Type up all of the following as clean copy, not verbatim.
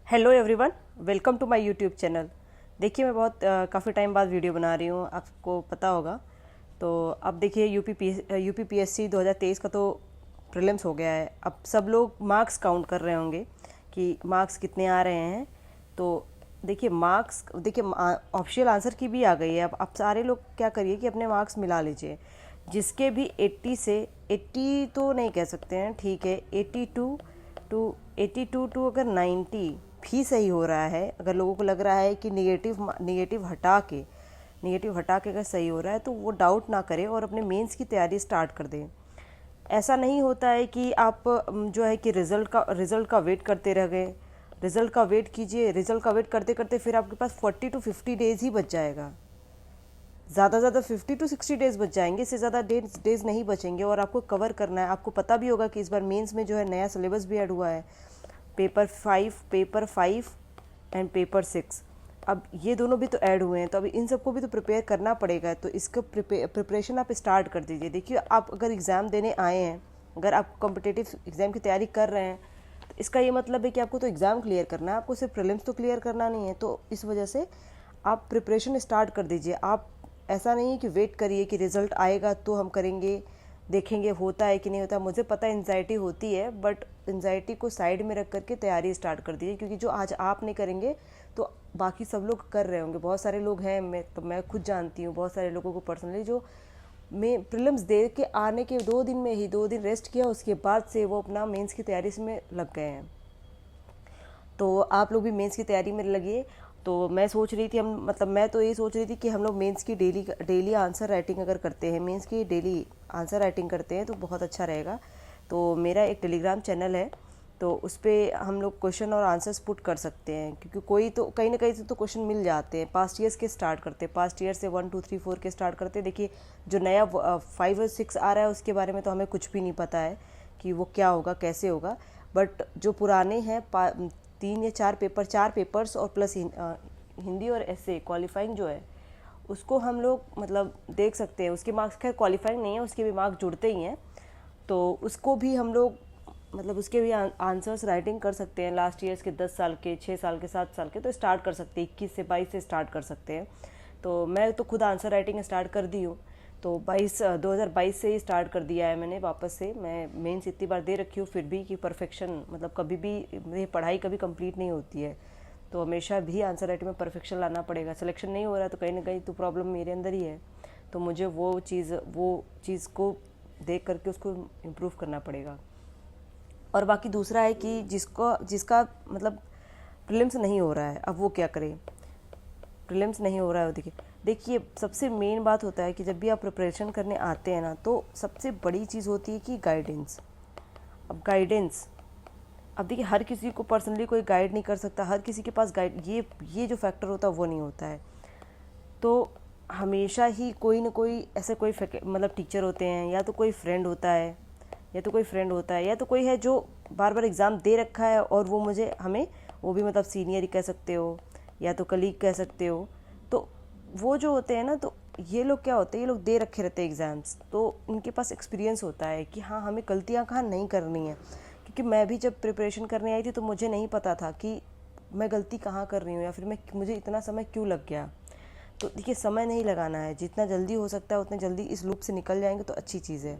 Hello everyone, welcome to my YouTube channel. देखिए मैं बहुत काफ़ी टाइम बाद वीडियो बना रही हूँ, आपको पता होगा। तो अब देखिए यूपीपीएससी 2023 का तो प्रीलिम्स हो गया है। अब सब लोग मार्क्स काउंट कर रहे होंगे कि मार्क्स कितने आ रहे हैं। तो देखिए मार्क्स, देखिए ऑप्शनल आंसर की भी आ गई है। अब सारे लोग क्या करिए कि अपने मार्क्स मिला लीजिए। जिसके भी 80 से 80 तो नहीं कह सकते हैं, ठीक है, 82 टू अगर 90 भी सही हो रहा है, अगर लोगों को लग रहा है कि निगेटिव हटा के अगर सही हो रहा है तो वो डाउट ना करें और अपने मेंस की तैयारी स्टार्ट कर दें। ऐसा नहीं होता है कि आप जो है कि रिज़ल्ट का वेट करते रह गए। रिज़ल्ट का वेट कीजिए, रिज़ल्ट का वेट करते करते फिर आपके पास 40 टू 50 डेज़ ही बच जाएगा। ज़्यादा 50 टू 60 डेज़ बच जाएंगे, इससे ज़्यादा डेज़ नहीं बचेंगे। और आपको कवर करना है। आपको पता भी होगा कि इस बार मेंस में जो है नया सिलेबस भी ऐड हुआ है, पेपर 5 एंड पेपर 6। अब ये दोनों भी तो ऐड हुए हैं, तो अभी इन सबको भी तो प्रिपेयर करना पड़ेगा। तो इसका प्रिपरेशन आप स्टार्ट कर दीजिए। देखिए आप अगर एग्ज़ाम देने आए हैं, अगर आप कॉम्पिटिटिव एग्ज़ाम की तैयारी कर रहे हैं, तो इसका ये मतलब है कि आपको तो एग्ज़ाम क्लियर करना है, आपको सिर्फ प्रीलिम्स तो क्लियर करना नहीं है। तो इस वजह से आप प्रिपरेशन स्टार्ट कर दीजिए। आप ऐसा नहीं है कि वेट करिए कि रिज़ल्ट आएगा तो हम करेंगे, देखेंगे होता है कि नहीं होता। मुझे पता है एंजाइटी होती है, बट एंजाइटी को साइड में रख करके तैयारी स्टार्ट कर दीजिए। क्योंकि जो आज आप नहीं करेंगे तो बाकी सब लोग कर रहे होंगे। बहुत सारे लोग हैं, मैं खुद जानती हूँ बहुत सारे लोगों को पर्सनली, जो मैं प्रीलिम्स दे के आने के 2 दिन में ही 2 दिन रेस्ट किया, उसके बाद से वो अपना मेंस की तैयारी में लग गए हैं। तो आप लोग भी मेंस की तैयारी में लगिए। तो मैं सोच रही थी, मैं तो ये सोच रही थी कि हम लोग मेंस की डेली आंसर राइटिंग अगर करते हैं, मेंस की डेली आंसर राइटिंग करते हैं तो बहुत अच्छा रहेगा। तो मेरा एक टेलीग्राम चैनल है, तो उस पर हम लोग क्वेश्चन और आंसर्स पुट कर सकते हैं। क्योंकि कोई तो कहीं ना कहीं से तो क्वेश्चन मिल जाते हैं। पास्ट ईयर्स के स्टार्ट करते हैं, पास्ट ईयर से 1 2 3 4 के स्टार्ट करते हैं। देखिए जो नया 5 और 6 आ रहा है उसके बारे में तो हमें कुछ भी नहीं पता है कि वो क्या होगा, कैसे होगा। बट जो पुराने हैं 3 या 4 पेपर्स और प्लस हिंदी और ऐसे क्वालिफाइंग जो है उसको हम लोग मतलब देख सकते हैं। उसके मार्क्स खैर क्वालिफाइंग नहीं है, उसके भी मार्क्स जुड़ते ही हैं। तो उसको भी हम लोग मतलब उसके भी आंसर्स राइटिंग कर सकते हैं। लास्ट ईयर्स के 10 साल के, 6 साल के, 7 साल के तो स्टार्ट कर सकते हैं। 21 से 22 से स्टार्ट कर सकते हैं। तो मैं तो खुद आंसर राइटिंग स्टार्ट कर दी हूँ। तो 2022 से ही स्टार्ट कर दिया है मैंने वापस से। मैं मेंस इतनी बार दे रखी हूँ फिर भी कि परफेक्शन मतलब कभी भी मेरी पढ़ाई कभी कंप्लीट नहीं होती है। तो हमेशा भी आंसर राइटिंग में परफेक्शन लाना पड़ेगा। सिलेक्शन नहीं हो रहा है तो कहीं ना कहीं तो प्रॉब्लम मेरे अंदर ही है। तो मुझे वो चीज़ को देख करके उसको इम्प्रूव करना पड़ेगा। और बाकी दूसरा है कि जिसका मतलब प्रीलिम्स नहीं हो रहा है, अब वो क्या करे। प्रीलिम्स नहीं हो रहा है, देखिए सबसे मेन बात होता है कि जब भी आप प्रिपरेशन करने आते हैं ना, तो सबसे बड़ी चीज़ होती है कि गाइडेंस। अब गाइडेंस, अब देखिए हर किसी को पर्सनली कोई गाइड नहीं कर सकता। हर किसी के पास गाइड ये जो फैक्टर होता है वो नहीं होता है। तो हमेशा ही कोई ना कोई ऐसे कोई मतलब टीचर होते हैं, या तो कोई फ्रेंड होता है, या तो कोई है जो बार बार एग्ज़ाम दे रखा है और वो हमें वो भी मतलब सीनियर ही कह सकते हो या तो कलीग कह सकते हो। तो वो जो होते हैं ना, तो ये लोग क्या होते हैं, ये लोग दे रखे रहते हैं एग्ज़ाम्स, तो इनके पास एक्सपीरियंस होता है कि हाँ हमें गलतियाँ कहाँ नहीं करनी है। क्योंकि मैं भी जब प्रिपरेशन करने आई थी तो मुझे नहीं पता था कि मैं गलती कहाँ कर रही हूँ या फिर मुझे इतना समय क्यों लग गया। तो देखिए समय नहीं लगाना है, जितना जल्दी हो सकता है उतने जल्दी इस लूप से निकल जाएंगे तो अच्छी चीज़ है।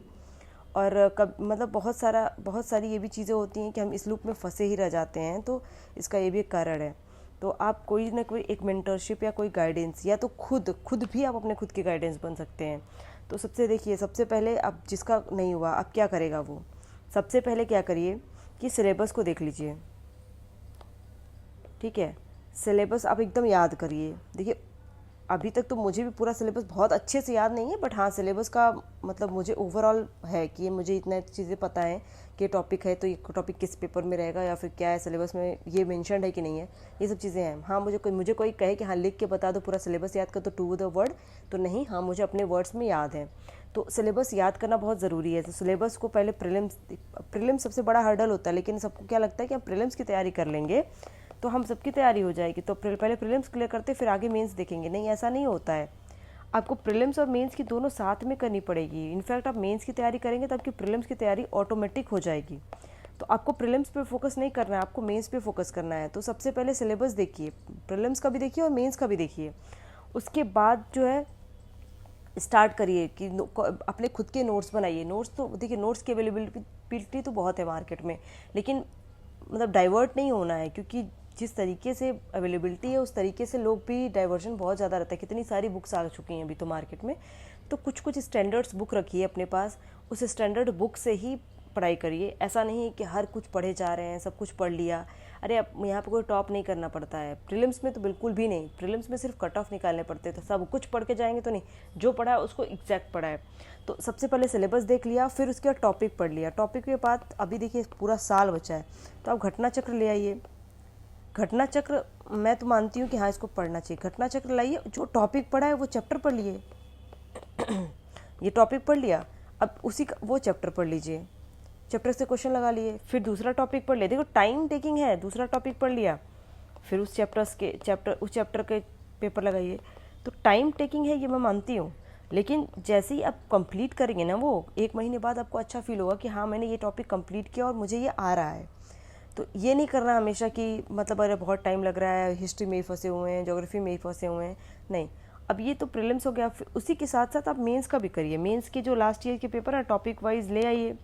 और कब मतलब बहुत सारी ये भी चीज़ें होती हैं कि हम इस लूप में फंसे ही रह जाते हैं। तो इसका ये भी एक कारण है। तो आप कोई ना कोई एक मेंटरशिप या कोई गाइडेंस, या तो खुद भी आप अपने खुद के गाइडेंस बन सकते हैं। तो सबसे पहले अब जिसका नहीं हुआ अब क्या करेगा वो, सबसे पहले क्या करिए कि सिलेबस को देख लीजिए। ठीक है, सिलेबस आप एकदम याद करिए। देखिए अभी तक तो मुझे भी पूरा सिलेबस बहुत अच्छे से याद नहीं है, बट हाँ सिलेबस का मतलब मुझे ओवरऑल है कि ये मुझे इतना चीज़ें पता है कि ये टॉपिक है तो ये टॉपिक किस पेपर में रहेगा या फिर क्या है, सिलेबस में ये मेंशन्ड है कि नहीं है, ये सब चीज़ें हैं। हाँ मुझे कोई कहे कि हाँ लिख के बता दो पूरा सिलेबस याद कर, तो टू द वर्ड तो नहीं, हाँ मुझे अपने वर्ड्स में याद है। तो सिलेबस याद करना बहुत ज़रूरी है। तो सिलेबस को पहले प्रीलिम्स सबसे बड़ा हर्डल होता है, लेकिन सबको क्या लगता है कि हम प्रीलिम्स की तैयारी कर लेंगे तो हम सबकी तैयारी हो जाएगी, तो पहले प्रीलिम्स क्लियर करते फिर आगे मेंस देखेंगे। नहीं, ऐसा नहीं होता है। आपको प्रीलिम्स और मेंस की दोनों साथ में करनी पड़ेगी। इनफैक्ट आप मेंस की तैयारी करेंगे तो आपकी प्रीलिम्स की तैयारी ऑटोमेटिक हो जाएगी। तो आपको प्रीलिम्स पे फोकस नहीं करना है, आपको मेंस पे फोकस करना है। तो सबसे पहले सिलेबस देखिए, प्रीलिम्स का भी देखिए और मेंस का भी देखिए। उसके बाद जो है स्टार्ट करिए कि अपने खुद के नोट्स बनाइए। नोट्स तो देखिए, नोट्स की अवेलेबिलिटी तो बहुत है मार्केट में, लेकिन मतलब डाइवर्ट नहीं होना है, क्योंकि जिस तरीके से अवेलेबिलिटी है उस तरीके से लोग भी डाइवर्जन बहुत ज़्यादा रहता है। कितनी सारी बुक्स आ चुकी हैं अभी तो मार्केट में। तो कुछ कुछ स्टैंडर्ड्स बुक रखिए अपने पास, उस स्टैंडर्ड बुक से ही पढ़ाई करिए। ऐसा नहीं है कि हर कुछ पढ़े जा रहे हैं, सब कुछ पढ़ लिया। अरे अब यहाँ पे कोई टॉप नहीं करना पड़ता है, प्रीलिम्स में तो बिल्कुल भी नहीं। प्रीलिम्स में सिर्फ कट ऑफ निकालने पड़ते हैं, तो सब कुछ पढ़ के जाएंगे तो नहीं, जो पढ़ा है उसको एग्जैक्ट पढ़ा है। तो सबसे पहले सिलेबस देख लिया, फिर उसके बाद टॉपिक पढ़ लिया। टॉपिक के बाद अभी देखिए पूरा साल बचा है, तो आप घटना चक्र ले आइए। घटना चक्र मैं तो मानती हूँ कि हाँ, इसको पढ़ना चाहिए। घटना चक्र लाइए, जो टॉपिक पढ़ा है वो चैप्टर पढ़ लिए। ये टॉपिक पढ़ लिया, अब उसी का वो चैप्टर पढ़ लीजिए, चैप्टर से क्वेश्चन लगा लिए। फिर दूसरा टॉपिक पढ़ लिया, देखो टाइम टेकिंग है। दूसरा टॉपिक पढ़ लिया, फिर उस चैप्टर के पेपर लगाइए। तो टाइम टेकिंग है, ये मैं मानती हूँ, लेकिन जैसे ही आप कंप्लीट करेंगे ना, वो 1 महीने बाद आपको अच्छा फील होगा कि हाँ, मैंने ये टॉपिक कंप्लीट किया और मुझे ये आ रहा है। तो ये नहीं करना हमेशा कि मतलब अरे बहुत टाइम लग रहा है, हिस्ट्री में ही फंसे हुए हैं, ज्योग्राफी में ही फंसे हुए हैं। नहीं, अब ये तो प्रीलिम्स हो गया, फिर उसी के साथ साथ आप मेंस का भी करिए। मेंस के जो लास्ट ईयर के पेपर है टॉपिक वाइज ले आइए।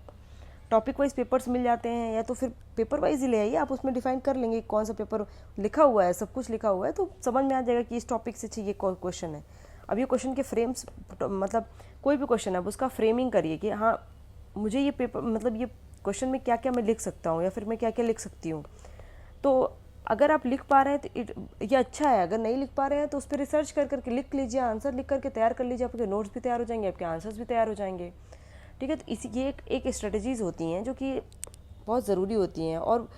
टॉपिक वाइज पेपर्स मिल जाते हैं, या तो फिर पेपर वाइज ही ले आइए। आप उसमें डिफाइन कर लेंगे कौन सा पेपर लिखा हुआ है, सब कुछ लिखा हुआ है, तो समझ में आ जाएगा कि इस टॉपिक से चाहिए कौन क्वेश्चन है। अब ये क्वेश्चन के फ्रेम्स, मतलब कोई भी क्वेश्चन है अब उसका फ्रेमिंग करिए कि हाँ, मुझे ये पेपर मतलब ये क्वेश्चन में क्या क्या मैं लिख सकता हूँ, या फिर मैं क्या क्या लिख सकती हूँ। तो अगर आप लिख पा रहे हैं तो ये अच्छा है। अगर नहीं लिख पा रहे हैं तो उस पर रिसर्च कर करके लिख लीजिए, आंसर लिख करके तैयार कर लीजिए। आपके नोट्स भी तैयार हो जाएंगे, आपके आंसर्स भी तैयार हो जाएंगे। ठीक है, तो इसी ये एक स्ट्रेटजीज़ होती हैं जो कि बहुत ज़रूरी होती हैं। और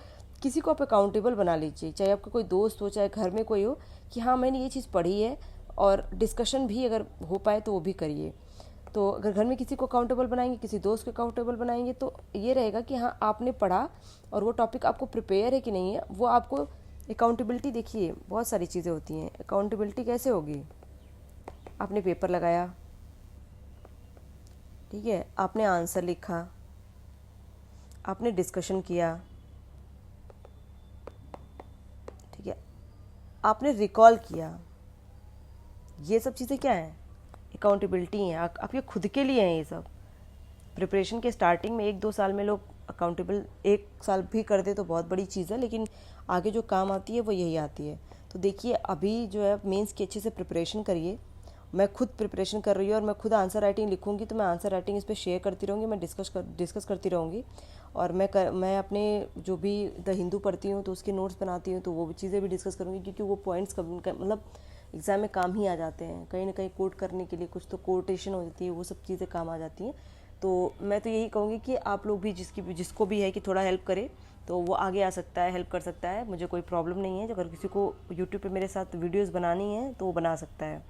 किसी को आप अकाउंटेबल बना लीजिए, चाहे आपका कोई दोस्त हो, चाहे घर में कोई हो, कि हाँ मैंने ये चीज़ पढ़ी है, और डिस्कशन भी अगर हो पाए तो वो भी करिए। तो अगर घर में किसी को अकाउंटेबल बनाएंगे, किसी दोस्त को अकाउंटेबल बनाएंगे, तो ये रहेगा कि हाँ, आपने पढ़ा और वो टॉपिक आपको प्रिपेयर है कि नहीं है, वो आपको अकाउंटेबिलिटी। देखिए बहुत सारी चीज़ें होती हैं, अकाउंटेबिलिटी कैसे होगी। आपने पेपर लगाया, ठीक है, आपने आंसर लिखा, आपने डिस्कशन किया, ठीक है, आपने रिकॉल किया। ये सब चीज़ें क्या हैं, अकाउंटेबिलिटी हैं। आपके खुद के लिए हैं ये सब। प्रिपरेशन के स्टार्टिंग में 1-2 साल में लोग अकाउंटेबल 1 साल भी कर दे तो बहुत बड़ी चीज़ है, लेकिन आगे जो काम आती है वो यही आती है। तो देखिए अभी जो है मेंस की अच्छे से प्रिपरेशन करिए। मैं खुद प्रिपरेशन कर रही हूँ और मैं खुद आंसर राइटिंग लिखूंगी, तो मैं आंसर राइटिंग इस पर शेयर करती रहूँगी, मैं डिस्कस करती रहूँगी। और मैं अपने जो भी द हिंदू पढ़ती हूँ तो उसके नोट्स बनाती हूँ, तो वो चीज़ें भी डिस्कस करूँगी, क्योंकि वो पॉइंट्स मतलब एग्ज़ाम में काम ही आ जाते हैं। कहीं ना कहीं कोट करने के लिए कुछ तो कोटेशन हो जाती है, वो सब चीज़ें काम आ जाती हैं। तो मैं तो यही कहूँगी कि आप लोग भी जिसको भी है कि थोड़ा हेल्प करे, तो वो आगे आ सकता है, हेल्प कर सकता है। मुझे कोई प्रॉब्लम नहीं है। अगर किसी को यूट्यूब पे मेरे साथ वीडियोस बनानी है तो वो बना सकता है।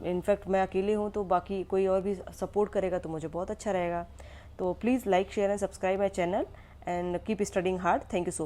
इनफैक्ट मैं अकेले हूँ, तो बाकी कोई और भी सपोर्ट करेगा तो मुझे बहुत अच्छा रहेगा। तो please like, share and subscribe my channel and keep studying hard. Thank you so much.